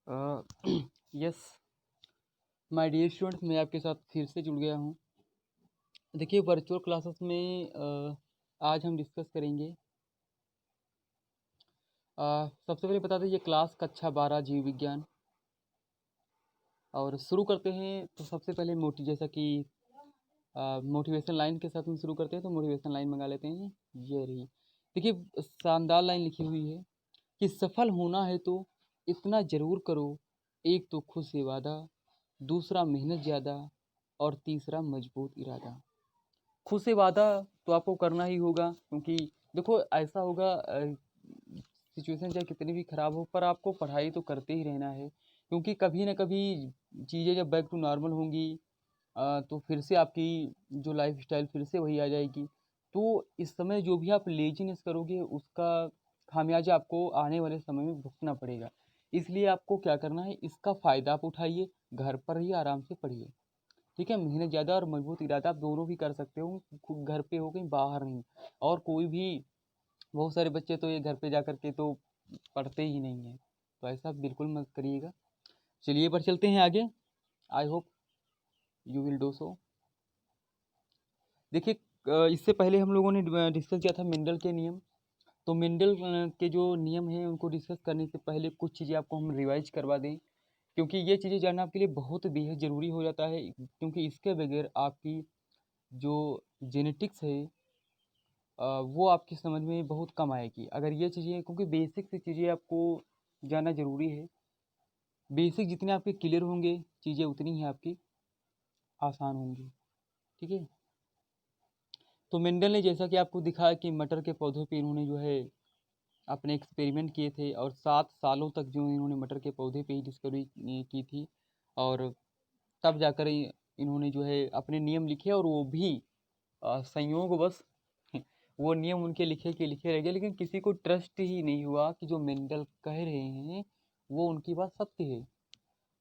Yes my dear students, मैं आपके साथ फिर से जुड़ गया हूँ। देखिए, वर्चुअल क्लासेस में आज हम डिस्कस करेंगे। सबसे पहले बता दें, ये क्लास कक्षा 12 जीव विज्ञान। और शुरू करते हैं तो सबसे पहले जैसा कि मोटिवेशन लाइन के साथ हम शुरू करते हैं, तो मोटिवेशन लाइन मंगा लेते हैं। ये रही। देखिए, शानदार लाइन लिखी हुई है कि सफल होना है तो इतना ज़रूर करो, एक तो खुद से वादा, दूसरा मेहनत ज़्यादा, और तीसरा मजबूत इरादा। खुद से वादा तो आपको करना ही होगा, क्योंकि देखो ऐसा होगा, सिचुएशन चाहे कितनी भी ख़राब हो, पर आपको पढ़ाई तो करते ही रहना है, क्योंकि कभी ना कभी चीज़ें जब बैक टू नॉर्मल होंगी तो फिर से आपकी जो लाइफ स्टाइल फिर से वही आ जाएगी। तो इस समय जो भी आप लेजीनेस करोगे, उसका खामियाजा आपको आने वाले समय में भुगतना पड़ेगा। इसलिए आपको क्या करना है, इसका फ़ायदा आप उठाइए, घर पर ही आराम से पढ़िए। ठीक है, मेहनत ज़्यादा और मजबूत इरादा आप दोनों भी कर सकते हो, खुद घर पे हो, कहीं बाहर नहीं। और कोई भी, बहुत सारे बच्चे तो ये घर पे जा कर के तो पढ़ते ही नहीं है, तो ऐसा बिल्कुल मत करिएगा। चलिए पर चलते हैं आगे। I hope you will do so. देखिए, इससे पहले हम लोगों ने डिस्कस किया था मेंडल के नियम। तो मेंडल के जो नियम हैं उनको डिस्कस करने से पहले कुछ चीज़ें आपको हम रिवाइज करवा दें, क्योंकि ये चीज़ें जानना आपके लिए बहुत बेहद ज़रूरी हो जाता है, क्योंकि इसके बगैर आपकी जो जेनेटिक्स है वो आपकी समझ में बहुत कम आएगी। अगर ये चीज़ें, क्योंकि बेसिक सी चीज़ें आपको जानना ज़रूरी है। बेसिक जितने आपके क्लियर होंगे, चीज़ें उतनी ही आपकी आसान होंगी। ठीक है। तो मेंडल ने जैसा कि आपको दिखाया कि मटर के पौधों पे इन्होंने जो है अपने एक्सपेरिमेंट किए थे, और 7 सालों तक जो इन्होंने मटर के पौधे पे ही डिस्कवरी की थी, और तब जाकर इन्होंने जो है अपने नियम लिखे, और वो भी संयोगवश वो नियम उनके लिखे के लिखे रह गए, लेकिन किसी को ट्रस्ट ही नहीं हुआ कि जो मेंडल कह रहे हैं वो उनकी बात सत्य है।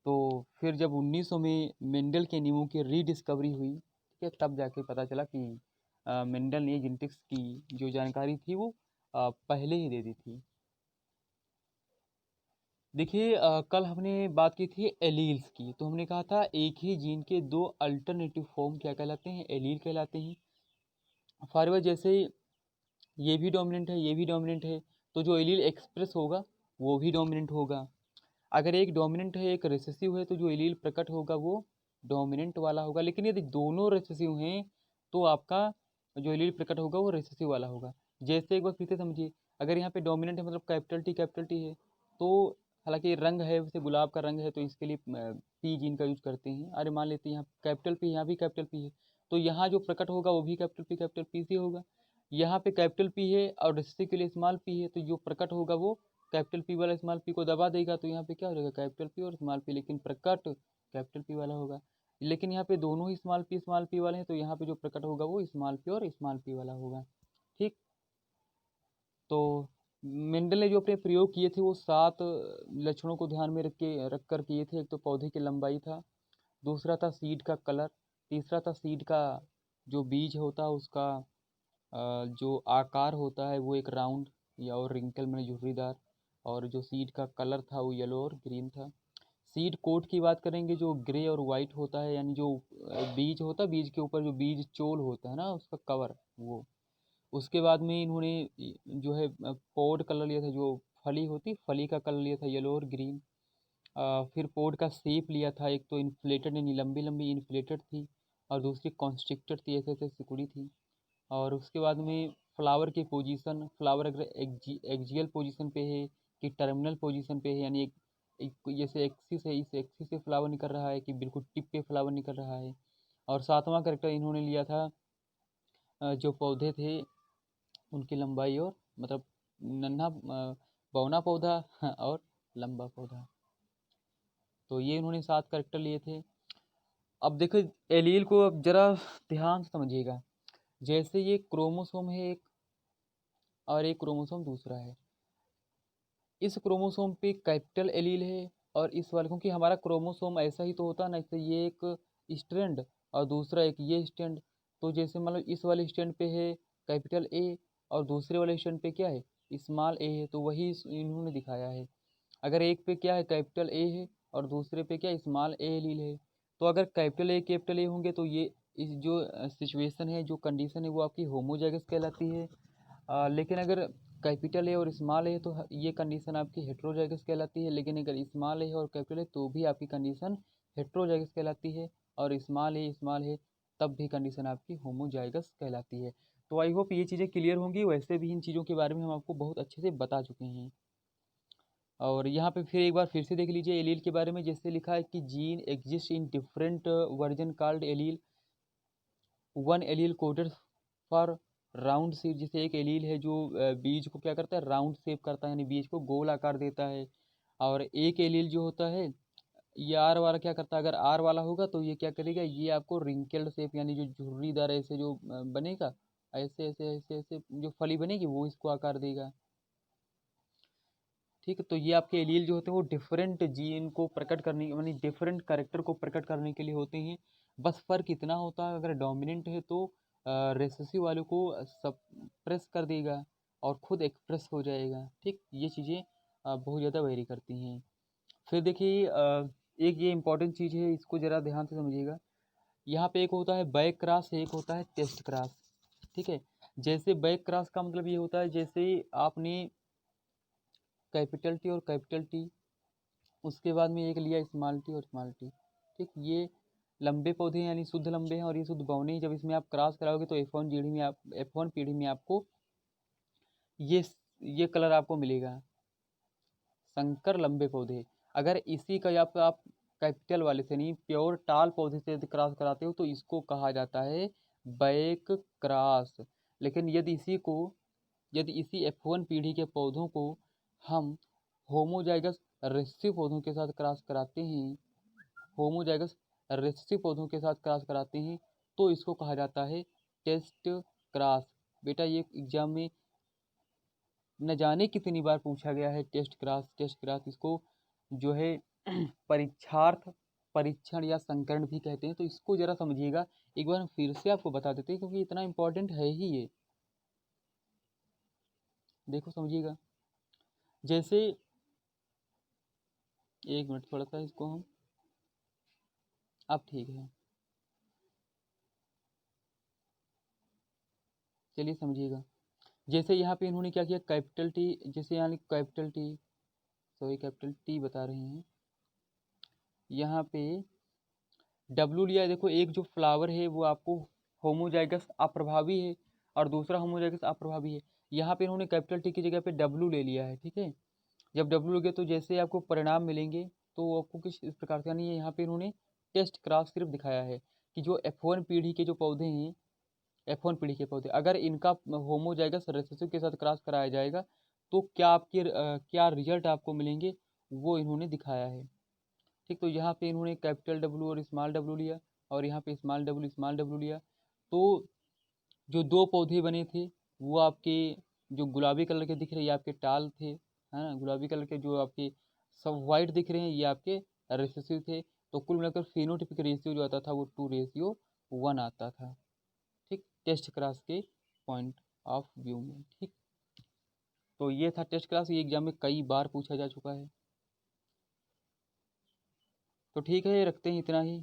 तो फिर जब 1900 में मेंडल के नियमों की रीडिस्कवरी हुई, ठीक है, तब जाके पता चला कि मेंडल ने जेनेटिक्स की जो जानकारी थी वो पहले ही दे दी थी। देखिए, कल हमने बात की थी एलील्स की, तो हमने कहा था एक ही जीन के दो अल्टरनेटिव फॉर्म क्या कहलाते हैं, एलील कहलाते हैं। फॉरवर्ड जैसे ये भी डोमिनेंट है, ये भी डोमिनेंट है, तो जो एलील एक्सप्रेस होगा वो भी डोमिनेंट होगा। अगर एक डोमिनेंट है, एक रिसेसिव है, तो जो एलील प्रकट होगा वो डोमिनेंट वाला होगा। लेकिन यदि दोनों रिसेसिव हैं तो आपका जो एलील प्रकट होगा वो रिसेसिव वाला होगा। जैसे एक बार फिर से समझिए, अगर यहाँ पे डोमिनेंट है, मतलब कैपिटल टी है, तो हालांकि रंग है वैसे गुलाब का रंग है, तो इसके लिए पी जीन का यूज करते हैं। अरे मान लेते हैं यहाँ कैपिटल पी, यहाँ भी कैपिटल पी है, तो यहाँ जो प्रकट होगा वो भी कैपिटल पी से होगा। यहाँ पे कैपिटल पी है और रिसेसिव के लिए स्मॉल पी है, तो जो प्रकट होगा वो कैपिटल पी वाला स्मॉल पी को दबा देगा, तो यहाँ पे क्या हो जाएगा, कैपिटल पी और स्मॉल पी, लेकिन प्रकट कैपिटल पी वाला होगा। लेकिन यहाँ पे दोनों ही स्मॉल पी वाले हैं, तो यहाँ पे जो प्रकट होगा वो स्मॉल पी और स्मॉल पी वाला होगा। ठीक। तो मेंडल ने जो अपने प्रयोग किए थे वो 7 लक्षणों को ध्यान में रख कर किए थे। एक तो पौधे की लंबाई था, दूसरा था सीड का कलर, तीसरा था सीड का जो बीज होता है उसका जो आकार होता है वो एक राउंड या और रिंकल में झुर्रीदार, और जो सीड का कलर था वो येलो और ग्रीन था। सीड कोट की बात करेंगे, जो ग्रे और वाइट होता है, यानी जो बीज होता है, बीज के ऊपर जो बीज चोल होता है ना उसका कवर वो। उसके बाद में इन्होंने जो है पॉड कलर लिया था, जो फली होती फली का कलर लिया था येलो और ग्रीन। फिर पॉड का शेप लिया था, एक तो इन्फ्लेटेड यानी लंबी लंबी इन्फ्लेटेड थी, और दूसरी कॉन्स्ट्रिक्टेड थी, ऐसे ऐसे सिकुड़ी थी। और उसके बाद में फ्लावर की पोजीशन, फ्लावर अगर एक्जियल पोजीशन पे है कि टर्मिनल पोजीशन पे है, यानी एक जैसे एक्सिस है, इस एक्सिस से फ्लावर निकल रहा है कि बिल्कुल टिप पे फ्लावर निकल रहा है। और सातवां करेक्टर इन्होंने लिया था जो पौधे थे उनकी लंबाई, और मतलब नन्हा बौना पौधा और लंबा पौधा। तो ये इन्होंने 7 करेक्टर लिए थे। अब देखो, एलील को अब जरा ध्यान से समझिएगा। जैसे ये क्रोमोसोम है एक, और एक क्रोमोसोम दूसरा है। इस क्रोमोसोम पे कैपिटल एलील है, और इस वाले, क्योंकि हमारा क्रोमोसोम ऐसा ही तो होता है ना, जैसे ये एक स्ट्रैंड और दूसरा एक ये स्टैंड। तो जैसे मतलब इस वाले स्टैंड पे है कैपिटल ए, और दूसरे वाले स्टैंड पे क्या है, स्मॉल ए है, तो वही इन्होंने दिखाया है। अगर एक पे क्या है कैपिटल ए है और दूसरे पे क्या स्मॉल ए एलील है, तो अगर कैपिटल ए होंगे तो ये इस जो सिचुएशन है, जो कंडीशन है, वो आपकी होमोजाइगस कहलाती है। लेकिन अगर कैपिटल ए और स्मॉल है तो ये कंडीशन आपकी हेट्रोजाइगस कहलाती है। लेकिन अगर स्मॉल ए और कैपिटल है तो भी आपकी कंडीशन हेट्रोजाइगस कहलाती है, और स्मॉल है तब भी कंडीशन आपकी होमोजाइगस कहलाती है। तो आई होप ये चीज़ें क्लियर होंगी। वैसे भी इन चीज़ों के बारे में हम आपको बहुत अच्छे से बता चुके हैं। और यहाँ पे फिर एक बार फिर से देख लीजिए एलील के बारे में। जैसे लिखा है कि gene exist in different version called allele, one allele coded for round shape. जैसे एक एलील है जो बीज को क्या करता है, राउंड शेप करता है, यानी बीज को गोल आकार देता है। और एक एलील जो होता है ये आर वाला क्या करता है, अगर आर वाला होगा तो ये क्या करेगा, ये आपको रिंकल्ड शेप यानी जो झुर्रीदार ऐसे जो बनेगा, ऐसे ऐसे ऐसे ऐसे जो फली बनेगी वो इसको आकार देगा। ठीक है, तो ये आपके एलील जो होते हैं वो डिफरेंट जीन को प्रकट करने यानी डिफरेंट कैरेक्टर को प्रकट करने के लिए होते हैं। बस फर्क इतना होता है, अगर डोमिनेंट है तो रेसेसिव वाले को सप्रेस कर देगा और खुद एक्सप्रेस हो जाएगा। ठीक, ये चीज़ें बहुत ज़्यादा वेरी करती हैं। फिर देखिए एक ये इंपॉर्टेंट चीज़ है, इसको ज़रा ध्यान से समझिएगा। यहाँ पे एक होता है बैक क्रॉस, एक होता है टेस्ट क्रॉस। ठीक है, जैसे बैक क्रॉस का मतलब ये होता है जैसे आपने कैपिटल टी और कैपिटल टी, उसके बाद में एक लिया स्मॉल टी और स्मॉल टी। ठीक, ये लंबे पौधे हैं यानी शुद्ध लंबे हैं और ये शुद्ध बौने हैं। जब इसमें आप क्रॉस कराओगे तो F1 पीढ़ी में आपको ये ये कलर आपको मिलेगा, संकर लंबे पौधे। अगर इसी का आप कैपिटल वाले से नहीं प्योर टाल पौधे से यदि क्रॉस कराते हो तो इसको कहा जाता है बैक क्रॉस। लेकिन यदि इसी F1 पीढ़ी के पौधों को हम होमोजाइगस रेसिसिव पौधों के साथ क्रॉस कराते हैं, होमोजाइगस रेसिसिव पौधों के साथ क्रॉस कराते हैं तो इसको कहा जाता है टेस्ट क्रॉस। बेटा ये एग्जाम में न जाने कितनी बार पूछा गया है टेस्ट क्रॉस टेस्ट क्रॉस। इसको जो है परीक्षार्थ परीक्षण या संकरण भी कहते हैं। तो इसको जरा समझिएगा, एक बार हम फिर से आपको बता देते हैं क्योंकि इतना इंपॉर्टेंट है ही ये। देखो समझिएगा, जैसे एक मिनट थोड़ा सा इसको हम, अब ठीक है, चलिए समझिएगा। जैसे यहाँ पे इन्होंने क्या किया, कैपिटल टी, जैसे यहाँ capital T, sorry capital T बता रहे हैं, यहाँ पे डब्लू लिया है। देखो एक जो फ्लावर है वो आपको होमोजाइगस अप्रभावी है और दूसरा होमोजाइगस अप्रभावी है। यहाँ पे इन्होंने कैपिटल टी की जगह पे डब्लू ले लिया है। ठीक है, जब डब्लू लोगे तो जैसे आपको परिणाम मिलेंगे तो आपको किस इस प्रकार से, यानी यहाँ पे इन्होंने टेस्ट क्रॉस सिर्फ दिखाया है कि जो F1 पीढ़ी के जो पौधे हैं, F1 पीढ़ी के पौधे अगर इनका होमोजाइगस रेसेसिव के साथ क्रॉस कराया जाएगा तो क्या रिजल्ट आपको मिलेंगे वो इन्होंने दिखाया है। ठीक, तो यहाँ पे इन्होंने कैपिटल डब्लू और स्मॉल डब्लू लिया और यहाँ पे स्मॉल डब्लू लिया। तो जो दो पौधे बने थे वो आपके जो गुलाबी कलर के दिख रहे हैं ये आपके टाल थे, है ना। गुलाबी कलर के जो आपके सब वाइट दिख रहे हैं ये आपके रेसेसिव थे। तो कुल मिलाकर फिनोटिपिक रेशियो जो आता था वो 2:1 आता था। ठीक, टेस्ट क्लास के पॉइंट ऑफ व्यू में। ठीक, तो ये था टेस्ट क्लास, ये एग्जाम में कई बार पूछा जा चुका है। तो ठीक है, रखते हैं इतना ही।